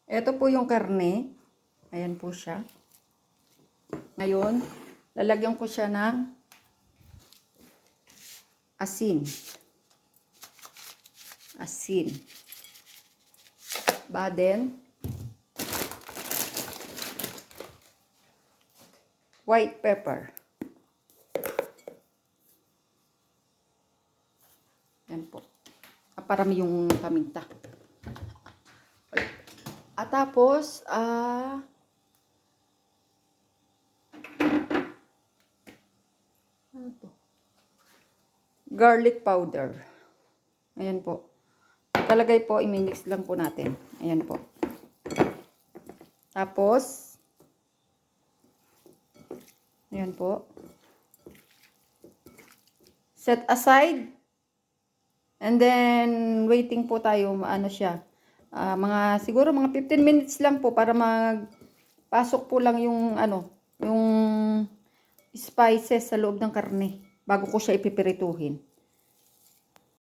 Ito po yung karne. Ayan po siya. Ngayon, lalagyan ko siya ng asin. Asin. Baden. White pepper. Yan po. Parami yung paminta. At tapos, ano to? Garlic powder. Ayan po. Talagay po, i-mix lang po natin. Ayan po. Tapos, ayan po. Set aside. And then, waiting po tayo, ano siya. Siguro mga 15 minutes lang po para magpasok po lang yung, yung spices sa loob ng karne bago ko siya ipipirituhin.